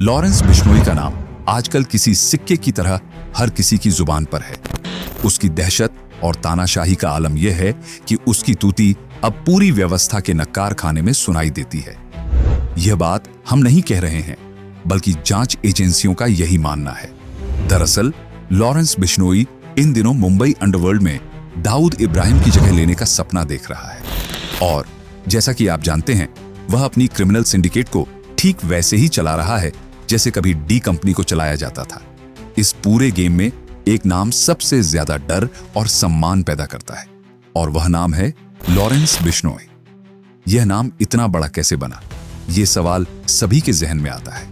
Lawrence Bishnoi का नाम आजकल किसी सिक्के की तरह हर किसी की जुबान पर है। उसकी दहशत और तानाशाही का आलम यह है कि उसकी तूती अब पूरी व्यवस्था के नक्कार खाने में सुनाई देती है। यह बात हम नहीं कह रहे हैं, बल्कि जांच एजेंसियों का यही मानना है। दरअसल लॉरेंस बिश्नोई इन दिनों मुंबई अंडरवर्ल्ड में दाऊद इब्राहिम की जगह लेने का सपना देख रहा है, और जैसा कि आप जानते हैं, वह अपनी क्रिमिनल सिंडिकेट को ठीक वैसे ही चला रहा है जैसे कभी डी कंपनी को चलाया जाता था। इस पूरे गेम में एक नाम सबसे ज्यादा डर और सम्मान पैदा करता है, और वह नाम है लॉरेंस बिश्नोई। यह नाम इतना बड़ा कैसे बना, यह सवाल सभी के जहन में आता है।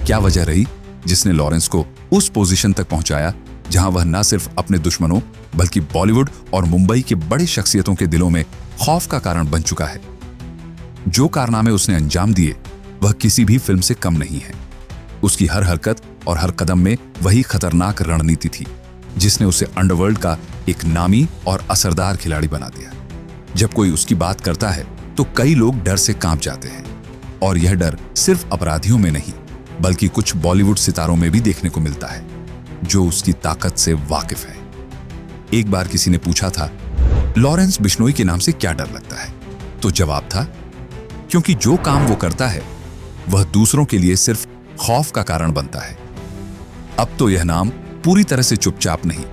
क्या वजह रही जिसने लॉरेंस को उस पोजीशन तक पहुंचाया जहां वह न सिर्फ अपने दुश्मनों बल्कि बॉलीवुड और मुंबई के बड़े शख्सियतों के दिलों में खौफ का कारण बन चुका है। जो कारनामे उसने अंजाम दिए वह किसी भी फिल्म से कम नहीं है। उसकी हर हरकत और हर कदम में वही खतरनाक रणनीति थी जिसने उसे अंडरवर्ल्ड का एक नामी और असरदार खिलाड़ी बना दिया। जब कोई उसकी बात करता है तो कई लोग डर से कांप जाते हैं, और यह डर सिर्फ अपराधियों में नहीं बल्कि कुछ बॉलीवुड सितारों में भी देखने को मिलता है जो उसकी ताकत से वाकिफ है। एक बार किसी ने पूछा था, लॉरेंस बिश्नोई के नाम से क्या डर लगता है? तो जवाब था, क्योंकि जो काम वो करता है वह दूसरों के लिए सिर्फ खौफ का कारण बनता है। अब तो यह नाम पूरी तरह से चुपचाप नहीं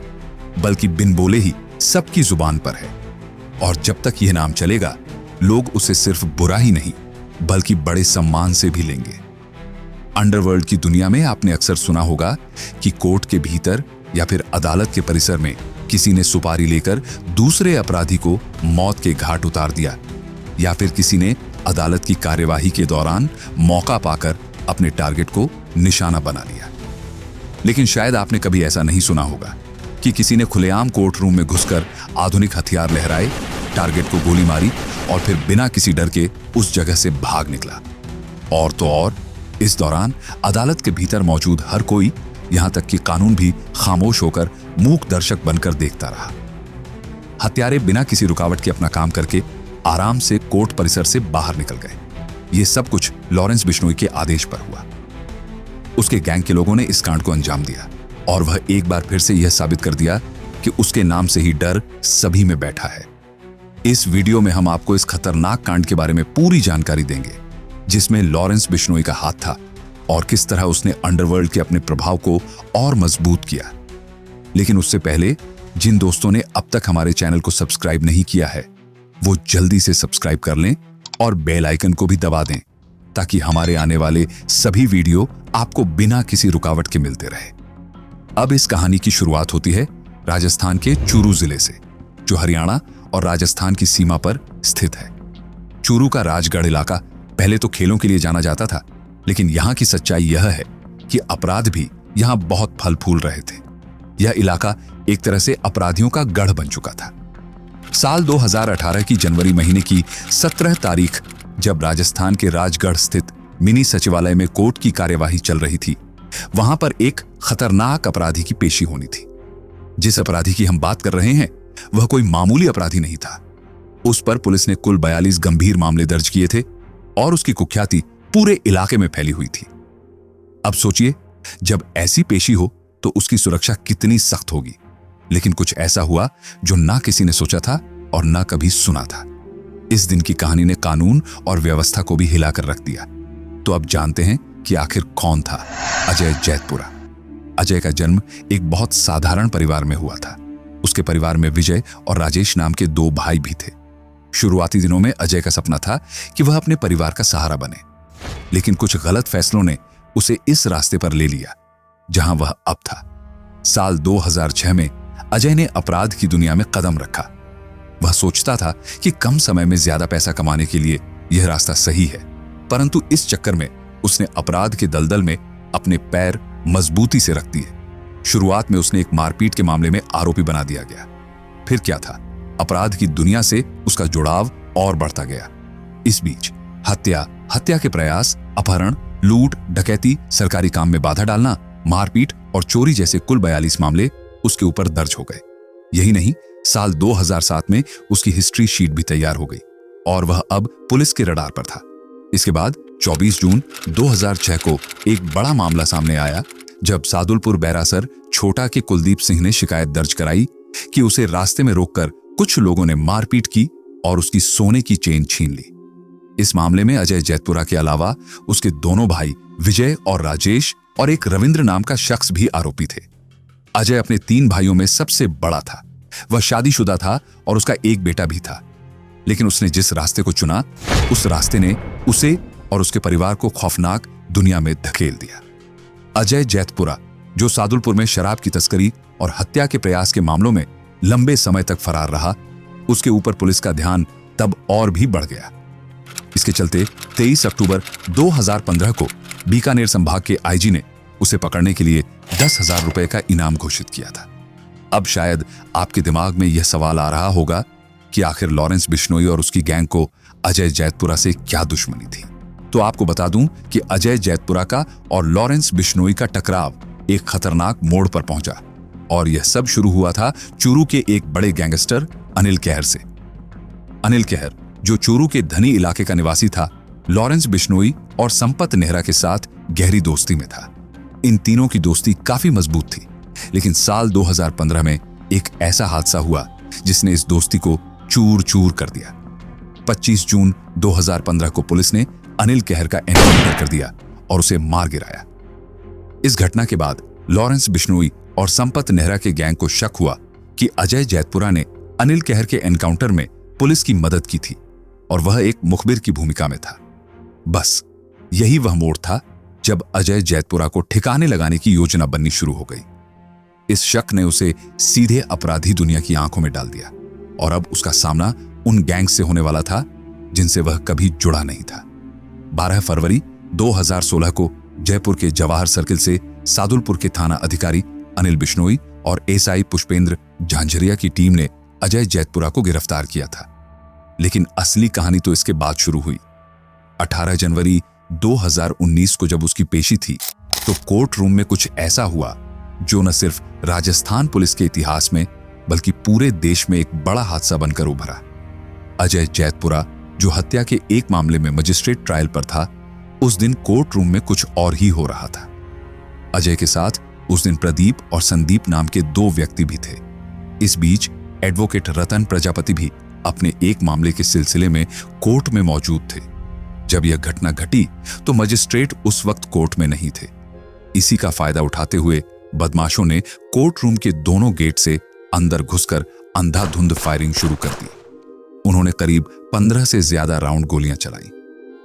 बल्कि बिन बोले ही सबकी जुबान पर है, और जब तक यह नाम चलेगा लोग उसे सिर्फ बुरा ही नहीं बल्कि बड़े सम्मान से भी लेंगे। अंडरवर्ल्ड की दुनिया में आपने अक्सर सुना होगा कि कोर्ट के भीतर या फिर अदालत के परिसर में किसी ने सुपारी लेकर दूसरे अपराधी को मौत के घाट उतार दिया, या फिर किसी ने अदालत की कार्यवाही के दौरान मौका पाकर अपने टारगेट को निशाना बना लिया। लेकिन शायद आपने कभी ऐसा नहीं सुना होगा कि किसी ने खुलेआम कोर्ट रूम में घुसकर आधुनिक हथियार लहराए, टारगेट को गोली मारी और फिर बिना किसी डर के उस जगह से भाग निकला। और तो और इस दौरान अदालत के भीतर मौजूद हर कोई, यहां तक कि कानून भी खामोश होकर मूक दर्शक बनकर देखता रहा। हत्यारे बिना किसी रुकावट के अपना काम करके आराम से कोर्ट परिसर से बाहर निकल गए। यह सब कुछ लॉरेंस बिश्नोई के आदेश पर हुआ। उसके गैंग के लोगों ने इस कांड को अंजाम दिया, और वह एक बार फिर से यह साबित कर दिया कि उसके नाम से ही डर सभी में बैठा है। इस वीडियो में हम आपको इस खतरनाक कांड के बारे में पूरी जानकारी देंगे जिसमें लॉरेंस बिश्नोई का हाथ था, और किस तरह उसने अंडरवर्ल्ड के अपने प्रभाव को और मजबूत किया। लेकिन उससे पहले जिन दोस्तों ने अब तक हमारे चैनल को सब्सक्राइब नहीं किया है वो जल्दी से सब्सक्राइब कर लें और बेल आइकन को भी दबा दें, ताकि हमारे आने वाले सभी वीडियो आपको बिना किसी रुकावट के मिलते रहे। अब इस कहानी की शुरुआत होती है राजस्थान के चूरू जिले से, जो हरियाणा और राजस्थान की सीमा पर स्थित है। चूरू का राजगढ़ इलाका पहले तो खेलों के लिए जाना जाता था, लेकिन यहाँ की सच्चाई यह है कि अपराध भी यहाँ बहुत फल फूल रहे थे। यह इलाका एक तरह से अपराधियों का गढ़ बन चुका था। साल 2018 की जनवरी महीने की 17 तारीख, जब राजस्थान के राजगढ़ स्थित मिनी सचिवालय में कोर्ट की कार्यवाही चल रही थी, वहां पर एक खतरनाक अपराधी की पेशी होनी थी। जिस अपराधी की हम बात कर रहे हैं वह कोई मामूली अपराधी नहीं था। उस पर पुलिस ने कुल 42 गंभीर मामले दर्ज किए थे, और उसकी कुख्याति पूरे इलाके में फैली हुई थी। अब सोचिए, जब ऐसी पेशी हो तो उसकी सुरक्षा कितनी सख्त होगी। लेकिन कुछ ऐसा हुआ जो ना किसी ने सोचा था और ना कभी सुना था। इस दिन की कहानी ने कानून और व्यवस्था को भी हिलाकर रख दिया। तो अब जानते हैं कि आखिर कौन था अजय जैतपुरा। अजय का जन्म एक बहुत साधारण परिवार में हुआ था। उसके परिवार में विजय और राजेश नाम के 2 भाई भी थे। शुरुआती दिनों में अजय का सपना था कि वह अपने परिवार का सहारा बने, लेकिन कुछ गलत फैसलों ने उसे इस रास्ते पर ले लिया जहां वह अब था। साल 2006 में अजय ने अपराध की दुनिया में कदम रखा। वह सोचता था कि कम समय में ज्यादा पैसा कमाने के लिए यह रास्ता सही है, परंतु इस चक्कर में उसने अपराध के दलदल में अपने पैर मजबूती से रख दिए। शुरुआत में उसने एक मारपीट के मामले में आरोपी बना दिया गया। फिर क्या था, अपराध की दुनिया से उसका जुड़ाव और बढ़ता गया। इस बीच हत्या के प्रयास, अपहरण, लूट, डकैती, सरकारी काम में बाधा डालना, मारपीट और चोरी जैसे कुल 42 मामले उसके ऊपर दर्ज हो गए। यही नहीं, साल 2007 में उसकी हिस्ट्री शीट भी तैयार हो गई और वह अब पुलिस के रडार पर था। इसके बाद 24 जून 2006 को एक बड़ा मामला सामने आया जब सादुलपुर बैरासर छोटा के कुलदीप सिंह ने शिकायत दर्ज कराई कि उसे रास्ते में रोककर कुछ लोगों ने मारपीट की और उसकी सोने की चेन छीन ली। इस मामले में अजय जैतपुरा के अलावा उसके दोनों भाई विजय और राजेश और एक रविंद्र नाम का शख्स भी आरोपी थे। अजय अपने 3 भाइयों में सबसे बड़ा था। वह शादीशुदा था और उसका एक बेटा भी था, लेकिन उसने जिस रास्ते को चुना उस रास्ते ने उसे और उसके परिवार को खौफनाक दुनिया में धकेल दिया। अजय जैतपुरा, जो सादुलपुर में शराब की तस्करी और हत्या के प्रयास के मामलों में लंबे समय तक फरार रहा, उसके ऊपर पुलिस का ध्यान तब और भी बढ़ गया। इसके चलते 23 अक्टूबर 2015 को बीकानेर संभाग के आईजी ने उसे पकड़ने के लिए 10,000 रुपए का इनाम घोषित किया था। अब शायद आपके दिमाग में यह सवाल आ रहा होगा कि आखिर लॉरेंस बिश्नोई और उसकी गैंग को अजय जैतपुरा से क्या दुश्मनी थी। तो आपको बता दूं कि अजय जैतपुरा का और लॉरेंस बिश्नोई का टकराव एक खतरनाक मोड़ पर पहुंचा और यह सब शुरू हुआ था चूरू के एक बड़े गैंगस्टर अनिल कहर से। अनिल कहर, जो चूरू के धनी इलाके का निवासी था, लॉरेंस बिश्नोई और संपत नेहरा के साथ गहरी दोस्ती में था। इन तीनों की दोस्ती काफी मजबूत थी, लेकिन साल 2015 में एक ऐसा हादसा हुआ जिसने इस दोस्ती को चूर चूर कर दिया। 25 जून 2015 को पुलिस ने अनिल कहर का एनकाउंटर कर दिया और उसे मार गिराया। इस घटना के बाद लॉरेंस बिश्नोई और संपत नेहरा के गैंग को शक हुआ कि अजय जैतपुरा ने अनिल कहर के एनकाउंटर में पुलिस की मदद की थी और वह एक मुखबिर की भूमिका में था। बस यही वह मोड़ था जब अजय जैतपुरा को ठिकाने लगाने की योजना बननी शुरू हो गई। इस शक ने उसे सीधे अपराधी दुनिया की आंखों में डाल दिया और अब उसका सामना उन गैंग से होने वाला था जिनसे वह कभी जुड़ा नहीं था। 12 फरवरी 2016 को जयपुर के जवाहर सर्किल से सादुलपुर के थाना अधिकारी अनिल बिश्नोई और एसआई पुष्पेंद्र झांझरिया की टीम ने अजय जैतपुरा को गिरफ्तार किया था। लेकिन असली कहानी तो इसके बाद शुरू हुई। 18 जनवरी 2019 को जब उसकी पेशी थी तो कोर्ट रूम में कुछ ऐसा हुआ जो न सिर्फ राजस्थान पुलिस के इतिहास में बल्कि पूरे देश में एक बड़ा हादसा बनकर उभरा। अजय जैतपुरा, जो हत्या के एक मामले में मजिस्ट्रेट ट्रायल पर था, उस दिन कोर्ट रूम में कुछ और ही हो रहा था। अजय के साथ उस दिन प्रदीप और संदीप नाम के 2 व्यक्ति भी थे। इस बीच एडवोकेट रतन प्रजापति भी अपने एक मामले के सिलसिले में कोर्ट में मौजूद थे। जब यह घटना घटी तो मजिस्ट्रेट उस वक्त कोर्ट में नहीं थे। इसी का फायदा उठाते हुए बदमाशों ने कोर्ट रूम के दोनों गेट से अंदर घुसकर अंधाधुंध फायरिंग शुरू कर दी। उन्होंने करीब 15 से ज्यादा राउंड गोलियां चलाई।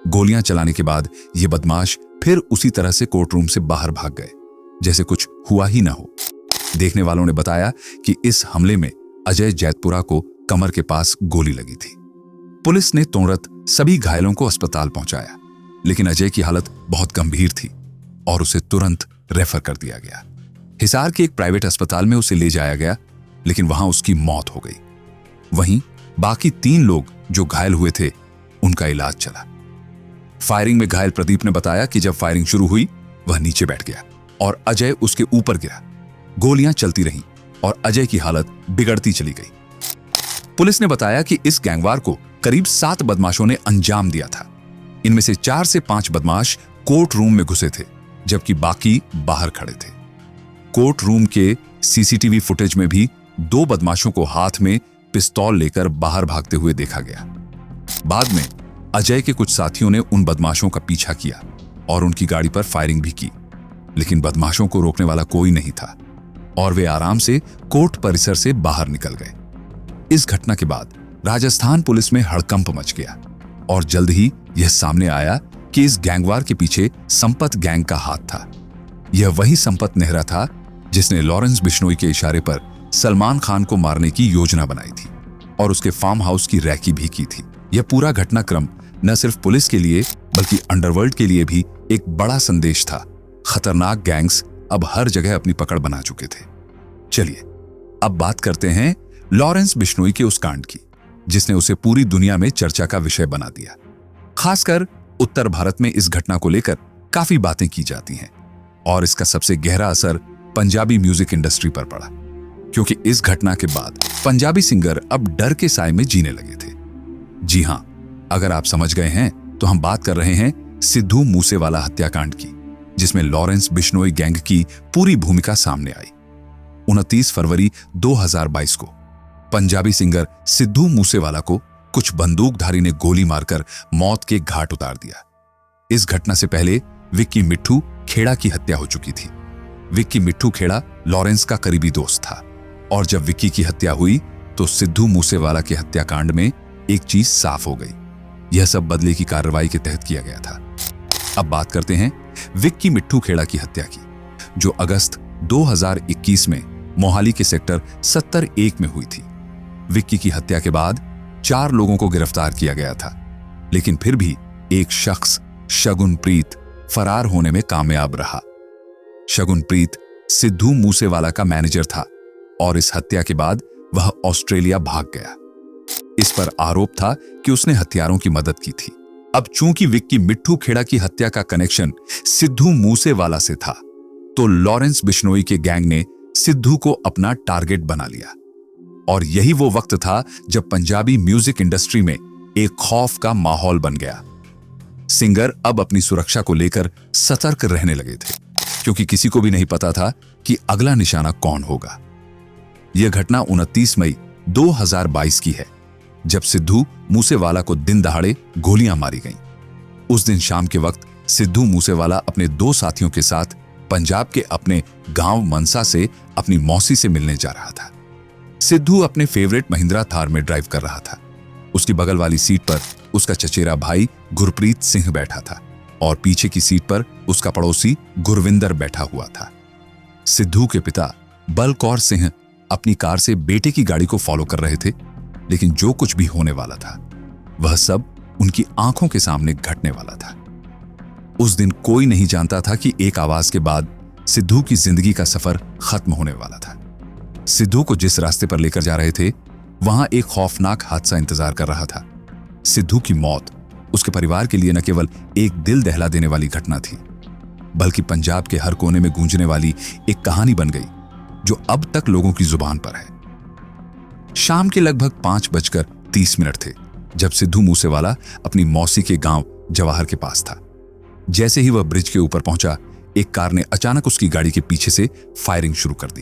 गोलियां चलाने के बाद ये बदमाश फिर उसी तरह से कोर्ट रूम से बाहर भाग गए, जैसे कुछ हुआ ही ना हो। देखने वालों ने बताया कि इस हमले में अजय जैतपुरा को कमर के पास गोली लगी थी। पुलिस ने तुरंत सभी घायलों को अस्पताल पहुंचाया, लेकिन अजय की हालत बहुत गंभीर थी और उसे तुरंत रेफर कर दिया गया। हिसार के एक प्राइवेट अस्पताल में उसे ले जाया गया, लेकिन वहां उसकी मौत हो गई। वहीं बाकी 3 लोग जो घायल हुए थे, उनका इलाज चला। फायरिंग में घायल प्रदीप ने बताया कि जब फायरिंग शुरू हुई वह नीचे बैठ गया और अजय उसके ऊपर गिरा। गोलियां चलती रहीं और अजय की हालत बिगड़ती चली गई। पुलिस ने बताया कि इस गैंगवार को करीब 7 बदमाशों ने अंजाम दिया था। इनमें से 4 से 5 बदमाश कोर्ट रूम में घुसे थे, जबकि बाकी बाहर खड़े थे। कोर्ट रूम के सीसीटीवी फुटेज में भी 2 बदमाशों को हाथ में पिस्तौल लेकर बाहर भागते हुए देखा गया। बाद में अजय के कुछ साथियों ने उन बदमाशों का पीछा किया और उनकी गाड़ी पर फायरिंग भी की, लेकिन बदमाशों को रोकने वाला कोई नहीं था और वे आराम से कोर्ट परिसर से बाहर निकल गए। इस घटना के बाद राजस्थान पुलिस में हड़कंप मच गया और जल्द ही यह सामने आया कि इस गैंगवार के पीछे संपत गैंग का हाथ था। यह वही संपत नेहरा था जिसने लॉरेंस बिश्नोई के इशारे पर सलमान खान को मारने की योजना बनाई थी और उसके फार्म हाउस की रैकी भी की थी। यह पूरा घटनाक्रम न सिर्फ पुलिस के लिए बल्कि अंडरवर्ल्ड के लिए भी एक बड़ा संदेश था। खतरनाक गैंग्स अब हर जगह अपनी पकड़ बना चुके थे। चलिए अब बात करते हैं लॉरेंस बिश्नोई के उस कांड की जिसने उसे पूरी दुनिया में चर्चा का विषय बना दिया। खासकर उत्तर भारत में इस घटना को लेकर काफी बातें की जाती हैं और इसका सबसे गहरा असर पंजाबी म्यूजिक इंडस्ट्री पर पड़ा, क्योंकि इस घटना के बाद पंजाबी सिंगर अब डर के साए में जीने लगे थे। जी हां, अगर आप समझ गए हैं तो हम बात कर रहे हैं सिद्धू मूसेवाला हत्याकांड की, जिसमें लॉरेंस बिश्नोई गैंग की पूरी भूमिका सामने आई। 29 फरवरी 2022 को पंजाबी सिंगर सिद्धू मूसेवाला को कुछ बंदूकधारी ने गोली मारकर मौत के घाट उतार दिया। इस घटना से पहले विक्की मिट्ठू खेड़ा की हत्या हो चुकी थी। विक्की मिट्ठू खेड़ा लॉरेंस का करीबी दोस्त था, और जब विक्की की हत्या हुई तो सिद्धू मूसेवाला के हत्याकांड में एक चीज साफ हो गई। यह सब बदले की कार्रवाई के तहत किया गया था। अब बात करते हैं विक्की मिट्ठू खेड़ा की हत्या की, जो अगस्त 2021 में मोहाली के सेक्टर 70-1 में हुई थी। विक्की की हत्या के बाद 4 लोगों को गिरफ्तार किया गया था, लेकिन फिर भी एक शख्स शगुनप्रीत फरार होने में कामयाब रहा। शगुनप्रीत सिद्धू मूसेवाला का मैनेजर था और इस हत्या के बाद वह ऑस्ट्रेलिया भाग गया। इस पर आरोप था कि उसने हथियारों की मदद की थी। अब चूंकि विक्की मिट्ठू खेड़ा की हत्या का कनेक्शन सिद्धू मूसेवाला से था, तो लॉरेंस बिश्नोई के गैंग ने सिद्धू को अपना टारगेट बना लिया। और यही वो वक्त था जब पंजाबी म्यूजिक इंडस्ट्री में एक खौफ का माहौल बन गया। सिंगर अब अपनी सुरक्षा को लेकर सतर्क रहने लगे थे, क्योंकि किसी को भी नहीं पता था कि अगला निशाना कौन होगा। यह घटना 29 मई 2022 की है, जब सिद्धू मूसेवाला को दिन दहाड़े गोलियां मारी गईं। उस दिन शाम के वक्त सिद्धू मूसेवाला अपने 2 साथियों के साथ पंजाब के अपने गांव मनसा से अपनी मौसी से मिलने जा रहा था। सिद्धू अपने फेवरेट महिंद्रा थार में ड्राइव कर रहा था। उसकी बगल वाली सीट पर उसका चचेरा भाई गुरप्रीत सिंह बैठा था और पीछे की सीट पर उसका पड़ोसी गुरविंदर बैठा हुआ था। सिद्धू के पिता बलकौर सिंह अपनी कार से बेटे की गाड़ी को फॉलो कर रहे थे, लेकिन जो कुछ भी होने वाला था वह सब उनकी आंखों के सामने घटने वाला था। उस दिन कोई नहीं जानता था कि एक आवाज के बाद सिद्धू की जिंदगी का सफर खत्म होने वाला था। सिद्धू को जिस रास्ते पर लेकर जा रहे थे, वहां एक खौफनाक हादसा इंतजार कर रहा था। सिद्धू की मौत उसके परिवार के लिए न केवल एक दिल दहला देने वाली घटना थी, बल्कि पंजाब के हर कोने में गूंजने वाली एक कहानी बन गई, जो अब तक लोगों की जुबान पर है। शाम के लगभग 5:30 थे जब सिद्धू मूसेवाला अपनी मौसी के गांव जवाहर के पास था। जैसे ही वह ब्रिज के ऊपर पहुंचा, एक कार ने अचानक उसकी गाड़ी के पीछे से फायरिंग शुरू कर दी।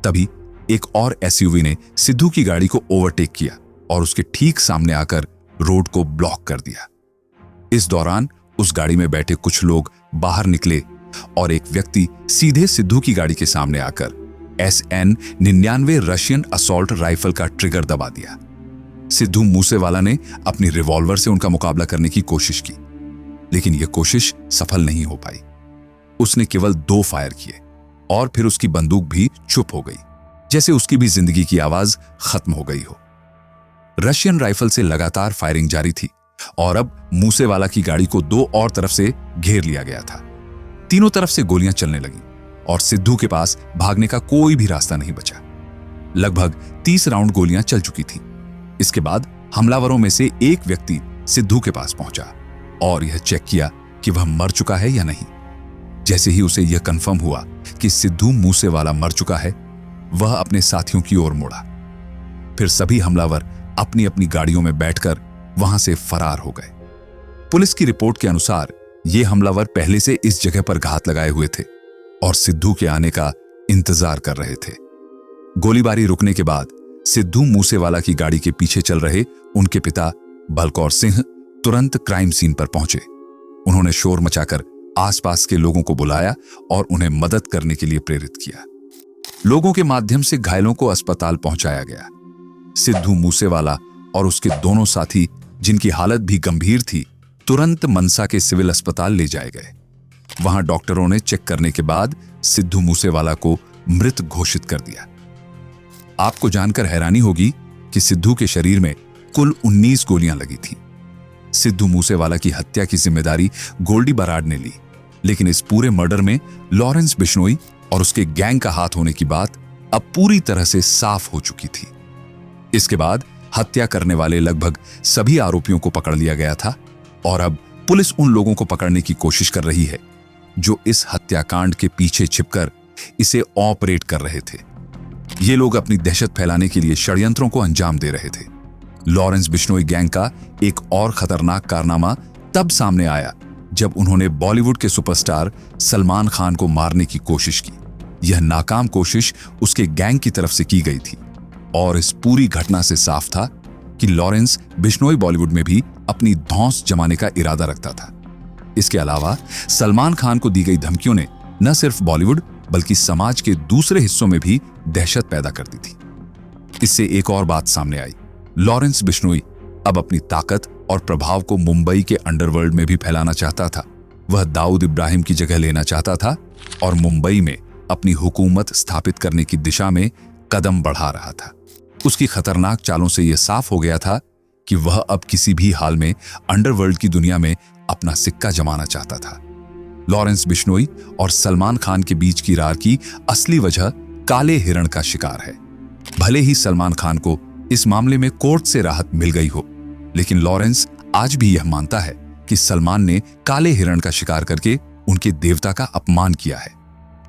तभी एक और एसयूवी ने सिद्धू की गाड़ी को ओवरटेक किया और उसके ठीक सामने आकर रोड को ब्लॉक कर दिया। इस दौरान उस गाड़ी में बैठे कुछ लोग बाहर निकले और एक व्यक्ति सीधे सिद्धू की गाड़ी के सामने आकर SN 99 रशियन असॉल्ट राइफल का ट्रिगर दबा दिया। सिद्धू मूसेवाला ने अपनी रिवॉल्वर से उनका मुकाबला करने की कोशिश की, लेकिन यह कोशिश सफल नहीं हो पाई। उसने केवल 2 फायर किए और फिर उसकी बंदूक भी चुप हो गई, जैसे उसकी भी जिंदगी की आवाज खत्म हो गई हो। रशियन राइफल से लगातार फायरिंग जारी थी और अब मूसेवाला की गाड़ी को 2 और तरफ से घेर लिया गया था। तीनों तरफ से गोलियां चलने लगीं और सिद्धू के पास भागने का कोई भी रास्ता नहीं बचा। लगभग 30 राउंड गोलियां चल चुकी थीं। इसके बाद हमलावरों में से एक व्यक्ति सिद्धू के पास पहुंचा और यह चेक किया कि वह मर चुका है या नहीं। जैसे ही उसे यह कंफर्म हुआ कि सिद्धू मूसेवाला मर चुका है, वह अपने साथियों की ओर मुड़ा। फिर सभी हमलावर अपनी अपनी गाड़ियों में बैठकर वहां से फरार हो गए। पुलिस की रिपोर्ट के अनुसार ये हमलावर पहले से इस जगह पर घात लगाए हुए थे और सिद्धू के आने का इंतजार कर रहे थे। गोलीबारी रुकने के बाद सिद्धू मूसेवाला की गाड़ी के पीछे चल रहे उनके पिता बलकौर सिंह तुरंत क्राइम सीन पर पहुंचे। उन्होंने शोर मचाकर आसपास के लोगों को बुलाया और उन्हें मदद करने के लिए प्रेरित किया। लोगों के माध्यम से घायलों को अस्पताल पहुंचाया गया। सिद्धू मूसेवाला और उसके दोनों साथी, जिनकी हालत भी गंभीर थी, तुरंत मनसा के सिविल अस्पताल ले जाए गए। वहां डॉक्टरों ने चेक करने के बाद सिद्धू मूसेवाला को मृत घोषित कर दिया। आपको जानकर हैरानी होगी कि सिद्धू के शरीर में कुल 19 गोलियां लगी थीं। सिद्धू मूसेवाला की हत्या की जिम्मेदारी गोल्डी बराड ने ली, लेकिन इस पूरे मर्डर में लॉरेंस बिश्नोई और उसके गैंग का हाथ होने की बात अब पूरी तरह से साफ हो चुकी थी। इसके बाद हत्या करने वाले लगभग सभी आरोपियों को पकड़ लिया गया था और अब पुलिस उन लोगों को पकड़ने की कोशिश कर रही है जो इस हत्याकांड के पीछे छिपकर इसे ऑपरेट कर रहे थे। ये लोग अपनी दहशत फैलाने के लिए षड्यंत्रों को अंजाम दे रहे थे। लॉरेंस बिश्नोई गैंग का एक और खतरनाक कारनामा तब सामने आया जब उन्होंने बॉलीवुड के सुपरस्टार सलमान खान को मारने की कोशिश की। यह नाकाम कोशिश उसके गैंग की तरफ से की गई थी और इस पूरी घटना से साफ था कि लॉरेंस बिश्नोई बॉलीवुड में भी अपनी धौंस जमाने का इरादा रखता था। इसके अलावा सलमान खान को दी गई धमकियों ने न सिर्फ बॉलीवुड बल्कि समाज के दूसरे हिस्सों में भी दहशत पैदा कर दी थी। इससे एक और बात सामने आई। लॉरेंस बिश्नोई अब अपनी ताकत और प्रभाव को मुंबई के अंडरवर्ल्ड में भी फैलाना चाहता था। वह दाऊद इब्राहिम की जगह लेना चाहता था और मुंबई में अपनी हुकूमत स्थापित करने की दिशा में कदम बढ़ा रहा था। उसकी खतरनाक चालों से यह साफ हो गया था कि वह अब किसी भी हाल में अंडरवर्ल्ड की दुनिया में अपना सिक्का जमाना चाहता था। लॉरेंस बिश्नोई और सलमान खान के बीच की रार की असली वजह काले हिरण का शिकार है। भले ही सलमान खान को इस मामले में कोर्ट से राहत मिल गई हो, लेकिन लॉरेंस आज भी यह मानता है कि सलमान ने काले हिरण का शिकार करके उनके देवता का अपमान किया है।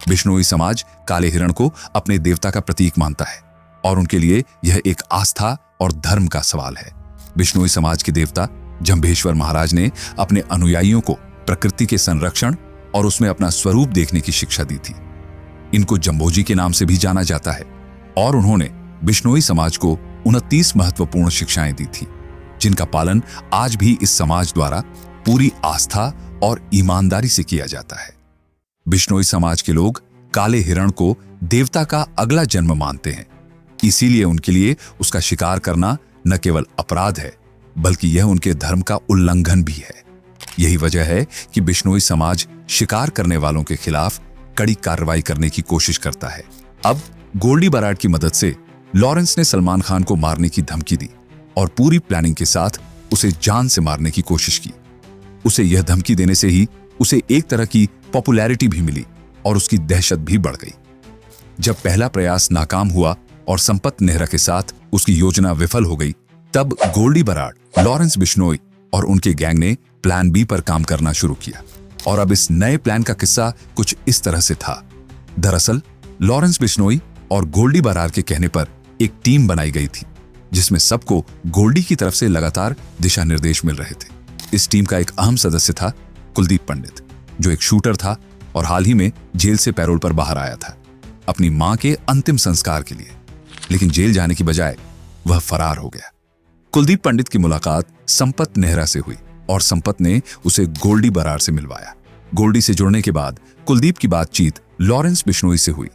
बिश्नोई समाज काले हिरण को अपने देवता का प्रतीक मानता है और उनके लिए यह एक आस्था और धर्म का सवाल है। बिश्नोई समाज के देवता जंभेश्वर महाराज ने अपने अनुयायियों को प्रकृति के संरक्षण और उसमें अपना स्वरूप देखने की शिक्षा दी थी। इनको जंबोजी के नाम से भी जाना जाता है और उन्होंने बिश्नोई समाज को 29 महत्वपूर्ण शिक्षाएं दी थी, जिनका पालन आज भी इस समाज द्वारा पूरी आस्था और ईमानदारी से किया जाता है। बिश्नोई समाज के लोग काले हिरण को देवता का अगला जन्म मानते हैं, इसीलिए उनके लिए उसका शिकार करना न केवल अपराध है बल्कि यह उनके धर्म का उल्लंघन भी है। यही वजह है कि बिश्नोई समाज शिकार करने वालों के खिलाफ कड़ी कार्रवाई करने की कोशिश करता है। अब गोल्डी बराड की मदद से लॉरेंस ने सलमान खान को मारने की धमकी दी और पूरी प्लानिंग के साथ उसे जान से मारने की कोशिश की। उसे यह धमकी देने से ही उसे एक तरह की पॉपुलैरिटी भी मिली और उसकी दहशत भी बढ़ गई। जब पहला प्रयास नाकाम हुआ और संपत नेहरा के साथ उसकी योजना विफल हो गई, तब गोल्डी बराड, लॉरेंस बिश्नोई और उनके गैंग ने प्लान बी पर काम करना शुरू किया। और अब इस नए प्लान का किस्सा कुछ इस तरह से था। दरअसल लॉरेंस बिश्नोई और गोल्डी बराड के कहने पर एक टीम बनाई गई थी, जिसमें सबको गोल्डी की तरफ से लगातार दिशा निर्देश मिल रहे थे। इस टीम का एक अहम सदस्य था कुलदीप पंडित, जो एक शूटर था और हाल ही में जेल से पैरोल पर बाहर आया था अपनी मां के अंतिम संस्कार के लिए, लेकिन जेल जाने की बजाय वह फरार हो गया। कुलदीप पंडित की मुलाकात संपत नेहरा से हुई और संपत ने उसे गोल्डी बराड से मिलवाया। गोल्डी से जुड़ने के बाद कुलदीप की बातचीत लॉरेंस बिश्नोई से हुई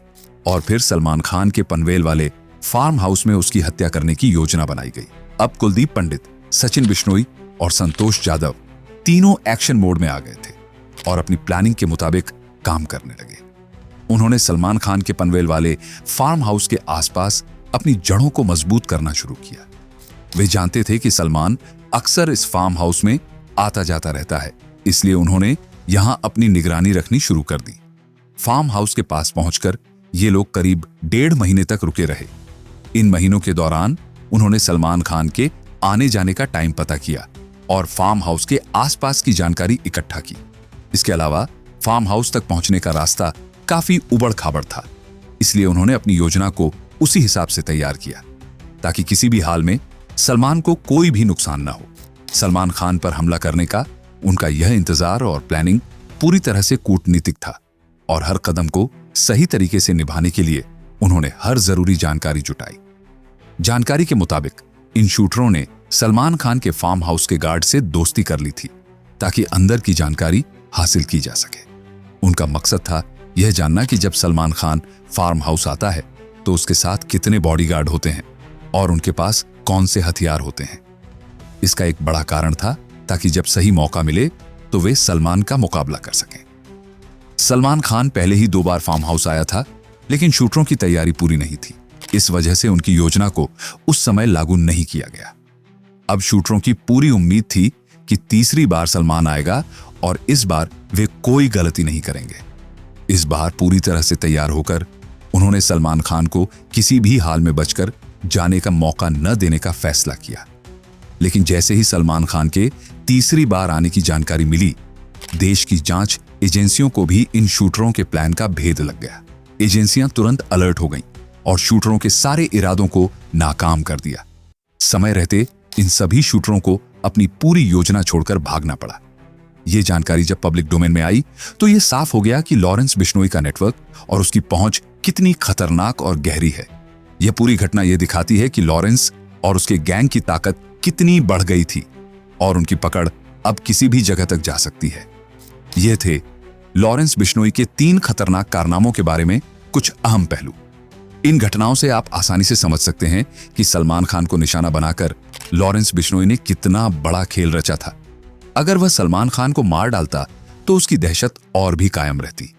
और फिर सलमान खान के पनवेल वाले फार्म हाउस में उसकी हत्या करने की योजना बनाई गई। अब कुलदीप पंडित, सचिन बिश्नोई और संतोष जाधव तीनों एक्शन मोड में आ गए थे और अपनी प्लानिंग के मुताबिक काम करने लगे। उन्होंने सलमान खान के पनवेल वाले फार्म हाउस के आसपास अपनी जड़ों को मजबूत करना शुरू किया। वे जानते थे कि सलमान अक्सर इस फार्म हाउस में आता जाता रहता है, इसलिए उन्होंने यहां अपनी निगरानी रखनी शुरू कर दी। फार्म हाउस के पास पहुंचकर ये लोग करीब 1.5 महीने तक रुके रहे। इन महीनों के दौरान उन्होंने सलमान खान के आने जाने का टाइम पता किया और फार्म हाउस के आसपास की जानकारी इकट्ठा की। इसके अलावा फार्म हाउस तक पहुंचने का रास्ता काफी उबड़-खाबड़ था, इसलिए उन्होंने अपनी योजना को उसी हिसाब से तैयार किया ताकि किसी भी हाल में सलमान को कोई भी नुकसान ना हो। सलमान खान पर हमला करने का उनका यह इंतजार और प्लानिंग पूरी तरह से कूटनीतिक था और हर कदम को सही तरीके से निभाने के लिए उन्होंने हर जरूरी जानकारी जुटाई। जानकारी के मुताबिक इन शूटरों ने सलमान खान के फार्म हाउस के गार्ड से दोस्ती कर ली थी ताकि अंदर की जानकारी हासिल की जा सके। उनका मकसद था यह जानना कि जब सलमान खान फार्म हाउस आता है तो उसके साथ कितने बॉडीगार्ड होते हैं और उनके पास कौन से हथियार होते हैं। इसका एक बड़ा कारण था ताकि जब सही मौका मिले तो वे सलमान का मुकाबला कर सकें। सलमान खान पहले ही 2 बार फार्म हाउस आया था, लेकिन शूटरों की तैयारी पूरी नहीं थी। इस वजह से उनकी योजना को उस समय लागू नहीं किया गया। अब शूटरों की पूरी उम्मीद थी कि तीसरी बार सलमान आएगा और इस बार वे कोई गलती नहीं करेंगे। इस बार पूरी तरह से तैयार होकर उन्होंने सलमान खान को किसी भी हाल में बचकर जाने का मौका न देने का फैसला किया। लेकिन जैसे ही सलमान खान के तीसरी बार आने की जानकारी मिली, देश की जांच एजेंसियों को भी इन शूटरों के प्लान का भेद लग गया। एजेंसियां तुरंत अलर्ट हो गईं और शूटरों के सारे इरादों को नाकाम कर दिया। समय रहते इन सभी शूटरों को अपनी पूरी योजना छोड़कर भागना पड़ा। ये जानकारी जब पब्लिक डोमेन में आई तो ये साफ हो गया कि लॉरेंस बिश्नोई का नेटवर्क और उसकी पहुंच कितनी खतरनाक और गहरी है। यह पूरी घटना यह दिखाती है कि लॉरेंस और उसके गैंग की ताकत कितनी बढ़ गई थी और उनकी पकड़ अब किसी भी जगह तक जा सकती है। ये थे लॉरेंस बिश्नोई के 3 खतरनाक कारनामों के बारे में कुछ अहम पहलू। इन घटनाओं से आप आसानी से समझ सकते हैं कि सलमान खान को निशाना बनाकर लॉरेंस बिश्नोई ने कितना बड़ा खेल रचा था। अगर वह सलमान खान को मार डालता तो उसकी दहशत और भी कायम रहती,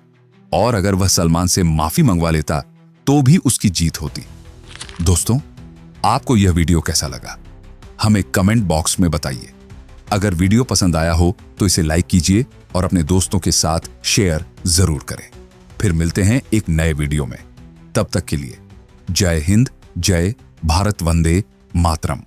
और अगर वह सलमान से माफी मंगवा लेता तो भी उसकी जीत होती। दोस्तों, आपको यह वीडियो कैसा लगा हमें कमेंट बॉक्स में बताइए। अगर वीडियो पसंद आया हो तो इसे लाइक कीजिए और अपने दोस्तों के साथ शेयर जरूर करें। फिर मिलते हैं एक नए वीडियो में। तब तक के लिए जय हिंद, जय भारत, वंदे मातरम।